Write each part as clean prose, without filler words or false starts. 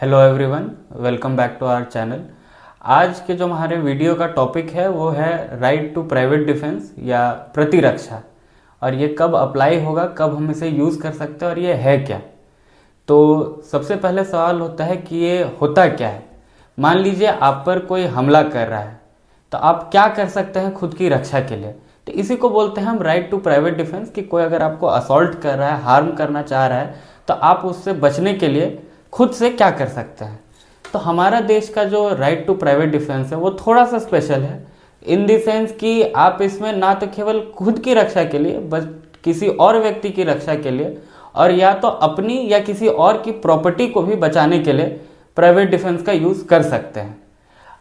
Hello everyone, welcome back to our channel. आज के जो हमारे वीडियो का टॉपिक है वो है राइट टू प्राइवेट डिफेंस या प्रतिरक्षा, और ये कब अप्लाई होगा, कब हम इसे यूज़ कर सकते हैं और ये है क्या। तो सबसे पहले सवाल होता है कि ये होता क्या है। मान लीजिए आप पर कोई हमला कर रहा है, तो आप क्या कर सकते हैं खुद की रक्षा के लिए। तो इसी को बोलते हैं हम राइट टू प्राइवेट डिफेंस, कि कोई अगर आपको असॉल्ट कर रहा है, हार्म करना चाह रहा है, तो आप उससे बचने के लिए खुद से क्या कर सकते हैं। तो हमारा देश का जो राइट टू प्राइवेट डिफेंस है वो थोड़ा सा स्पेशल है, इन द सेंस कि आप इसमें ना तो केवल खुद की रक्षा के लिए, बस किसी और व्यक्ति की रक्षा के लिए, और या तो अपनी या किसी और की प्रॉपर्टी को भी बचाने के लिए प्राइवेट डिफेंस का यूज़ कर सकते हैं।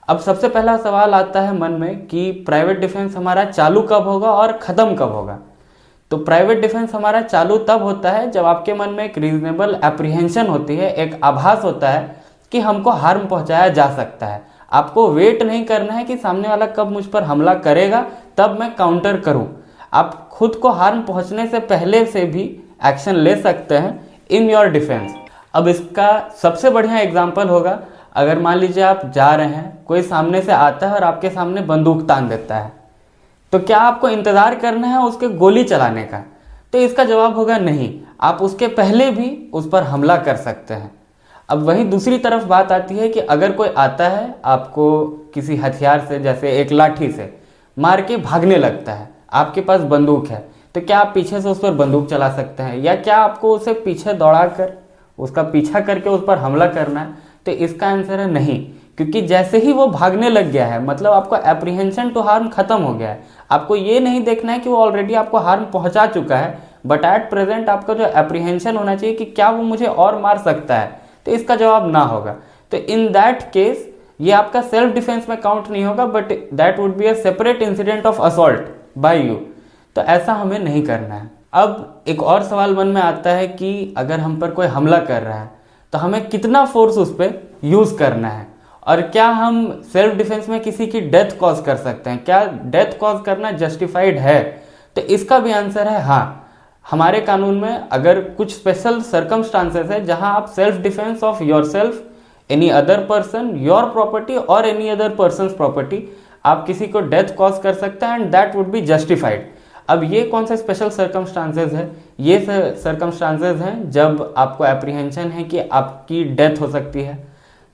अब सबसे पहला सवाल आता है मन में कि प्राइवेट डिफेंस हमारा चालू कब होगा और ख़त्म कब होगा। तो प्राइवेट डिफेंस हमारा चालू तब होता है जब आपके मन में एक रीजनेबल एप्रीहेंशन होती है, एक आभास होता है कि हमको हार्म पहुंचाया जा सकता है। आपको वेट नहीं करना है कि सामने वाला कब मुझ पर हमला करेगा तब मैं काउंटर करूं। आप खुद को हार्म पहुंचने से पहले से भी एक्शन ले सकते हैं इन योर डिफेंस। अब इसका सबसे बढ़िया एग्जाम्पल होगा, अगर मान लीजिए आप जा रहे हैं, कोई सामने से आता है और आपके सामने बंदूक तान देता है, तो क्या आपको इंतजार करना है उसके गोली चलाने का? तो इसका जवाब होगा नहीं, आप उसके पहले भी उस पर हमला कर सकते हैं। अब वहीं दूसरी तरफ बात आती है कि अगर कोई आता है आपको किसी हथियार से, जैसे एक लाठी से मार के भागने लगता है, आपके पास बंदूक है, तो क्या आप पीछे से उस पर बंदूक चला सकते हैं, या क्या आपको उसे पीछे दौड़ा कर उसका पीछा करके उस पर हमला करना है? तो इसका आंसर है नहीं, क्योंकि जैसे ही वो भागने लग गया है, मतलब आपको एप्रीहेंशन टू हार्म खत्म हो गया है। आपको ये नहीं देखना है कि वो ऑलरेडी आपको हार्म पहुंचा चुका है, बट एट प्रेजेंट आपका जो एप्रीहेंशन होना चाहिए कि क्या वो मुझे और मार सकता है, तो इसका जवाब ना होगा। तो इन दैट केस ये आपका सेल्फ डिफेंस में काउंट नहीं होगा, but that would be a separate incident of assault by you. तो ऐसा हमें नहीं करना है। अब एक और सवाल मन में आता है कि अगर हम पर कोई हमला कर रहा है तो हमें कितना फोर्स उस पर यूज करना है, और क्या हम सेल्फ डिफेंस में किसी की डेथ कॉज कर सकते हैं, क्या डेथ कॉज करना जस्टिफाइड है? तो इसका भी आंसर है हाँ। हमारे कानून में अगर कुछ स्पेशल सर्कमस्टांसेस है जहां आप self defence of your self, any other person, your property और एनी अदर पर्सन प्रॉपर्टी, आप किसी को डेथ कॉज कर सकते हैं and that would be justified. अब ये कौन से स्पेशल सर्कमस्टांसेस है? ये सर्कमस्टांसेस हैं जब आपको एप्रीहेंशन है कि आपकी डेथ हो सकती है,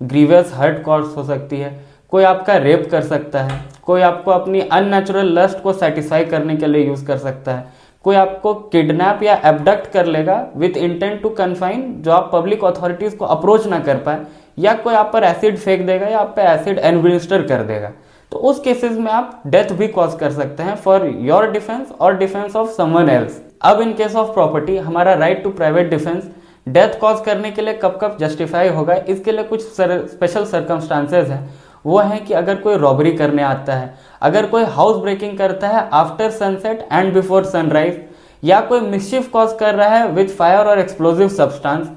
ग्रीवियस हर्ट कॉज हो सकती है, कोई आपका रेप कर सकता है, कोई आपको अपनी अननेचुरल लस्ट को सेटिस्फाई करने के लिए यूज कर सकता है, कोई आपको किडनैप या एबडक्ट कर लेगा विथ इंटेंट टू कन्फाइन, जो आप पब्लिक अथॉरिटीज को अप्रोच ना कर पाए, या कोई आप पर एसिड फेंक देगा या आप पे एसिड एडमिनिस्टर कर देगा। तो उस केसेस में आप डेथ भी कॉज कर सकते हैं फॉर योर डिफेंस और डिफेंस ऑफ समवन एल्स। अब इन केस ऑफ प्रॉपर्टी हमारा right to private defence death cause करने के लिए कब कब जस्टिफाई होगा, इसके लिए कुछ स्पेशल सर्कमस्टांसेस हैं। वो है कि अगर कोई रॉबरी करने आता है, अगर कोई हाउस ब्रेकिंग करता है after sunset and before sunrise, या कोई मिसचिफ कॉज कर रहा है विथ फायर और एक्सप्लोजिव सब्सटेंस,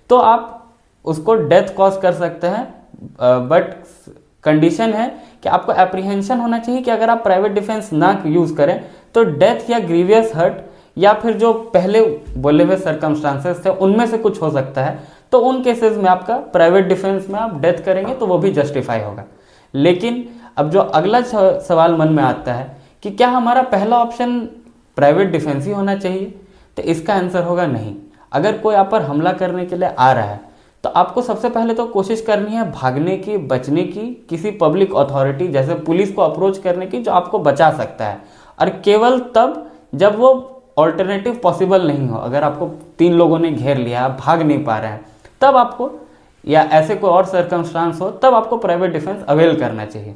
तो आप उसको डेथ कॉज कर सकते हैं। बट कंडीशन है कि आपको एप्रीहेंशन होना चाहिए कि अगर आप प्राइवेट डिफेंस ना यूज करें तो डेथ या ग्रीवियस हर्ट या फिर जो पहले बोले हुए सर्कमस्टांसेस थे उनमें से कुछ हो सकता है। तो उन केसेस में आपका प्राइवेट डिफेंस में आप डेथ करेंगे तो वो भी जस्टिफाई होगा। लेकिन अब जो अगला सवाल मन में आता है कि क्या हमारा पहला ऑप्शन प्राइवेट डिफेंस ही होना चाहिए? तो इसका आंसर होगा नहीं। अगर कोई आप पर हमला करने के लिए आ रहा है तो आपको सबसे पहले तो कोशिश करनी है भागने की, बचने की, किसी पब्लिक अथॉरिटी जैसे पुलिस को अप्रोच करने की जो आपको बचा सकता है, और केवल तब जब वो ऑल्टरनेटिव पॉसिबल नहीं हो। अगर आपको 3 लोगों ने घेर लिया, आप भाग नहीं पा रहे हैं, तब आपको, या ऐसे कोई और सर्कमस्टांस हो, तब आपको प्राइवेट डिफेंस अवेल करना चाहिए।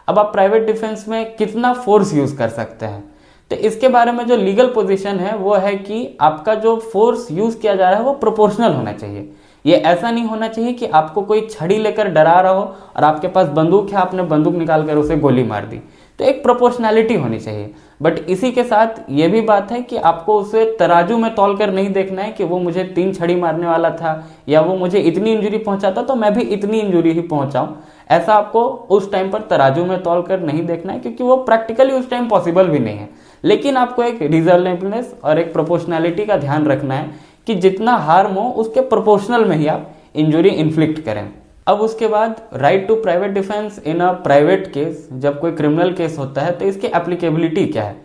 अब आप प्राइवेट डिफेंस में कितना फोर्स यूज कर सकते हैं, तो इसके बारे में जो लीगल पोजीशन है वो है कि आपका जो फोर्स यूज किया जा रहा है वो प्रोपोर्शनल होना चाहिए। ये ऐसा नहीं होना चाहिए कि आपको कोई छड़ी लेकर डरा रहा हो और आपके पास बंदूक है, आपने बंदूक निकाल कर उसे गोली मार दी। तो एक प्रोपोर्शनैलिटी होनी चाहिए। बट इसी के साथ ये भी बात है कि आपको उसे तराजू में तौल कर नहीं देखना है कि वो मुझे 3 छड़ी मारने वाला था या वो मुझे इतनी इंजरी पहुंचाता तो मैं भी इतनी इंजरी ही पहुंचाऊं। ऐसा आपको उस टाइम पर तराजू में तौल कर नहीं देखना है, क्योंकि वो प्रैक्टिकली उस टाइम पॉसिबल भी नहीं है। लेकिन आपको एक रीजनेबलनेस और एक प्रोपोर्शनैलिटी का ध्यान रखना है कि जितना हार्म हो उसके प्रोपोर्शनल में ही आप इंजुरी इन्फ्लिक्ट करें। अब उसके बाद right to private defence in a private case, जब कोई क्रिमिनल केस होता है तो इसकी एप्लीकेबिलिटी क्या है।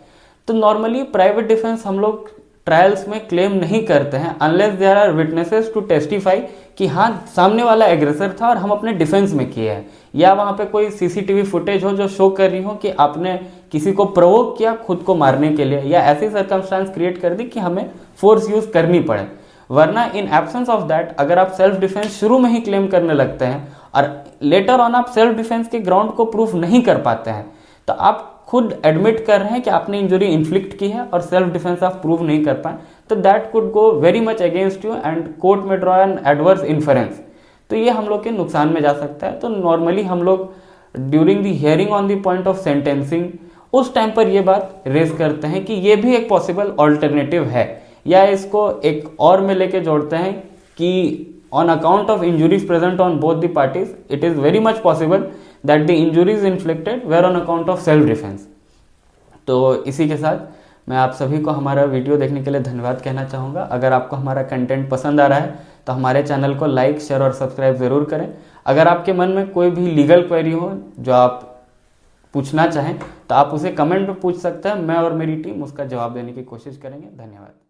तो नॉर्मली प्राइवेट डिफेंस हम लोग ट्रायल्स में क्लेम नहीं करते हैं unless there are witnesses to testify कि हाँ सामने वाला एग्रेसर था और हम अपने डिफेंस में किए हैं, या वहाँ पे कोई सीसीटीवी फुटेज हो जो शो कर रही हो कि आपने किसी को प्रोवोक किया खुद को मारने के लिए, या ऐसी सर्कमस्टांस क्रिएट कर दी कि हमें फोर्स यूज करनी पड़े। वरना इन एब्सेंस ऑफ दैट अगर आप सेल्फ डिफेंस शुरू में ही क्लेम करने लगते हैं और लेटर ऑन आप सेल्फ डिफेंस के ग्राउंड को प्रूफ नहीं कर पाते हैं, तो आप खुद एडमिट कर रहे हैं कि आपने इंजुरी इन्फ्लिक्ट की है और सेल्फ डिफेंस आप प्रूव नहीं कर पाए, तो that could go very much against you and court में ड्रॉ एन एडवर्स इन्फरेंस। तो ये हम लोग के नुकसान में जा सकता है। तो नॉर्मली हम लोग during the hearing on the point of sentencing उस टाइम पर ये बात रेज करते हैं कि ये भी एक पॉसिबल ऑल्टरनेटिव है, या इसको एक और में लेके जोड़ते हैं कि on account of injuries present on both the parties, it is very much possible that the injuries inflicted were on account of self defense। तो इसी के साथ मैं आप सभी को हमारा वीडियो देखने के लिए धन्यवाद कहना चाहूँगा। अगर आपको हमारा कंटेंट पसंद आ रहा है तो हमारे चैनल को लाइक, शेयर और सब्सक्राइब ज़रूर करें। अगर आपके मन में कोई भी लीगल क्वेरी हो जो आप पूछना चाहें तो आप उसे कमेंट में पूछ सकते हैं, मैं और मेरी टीम उसका जवाब देने की कोशिश करेंगे। धन्यवाद।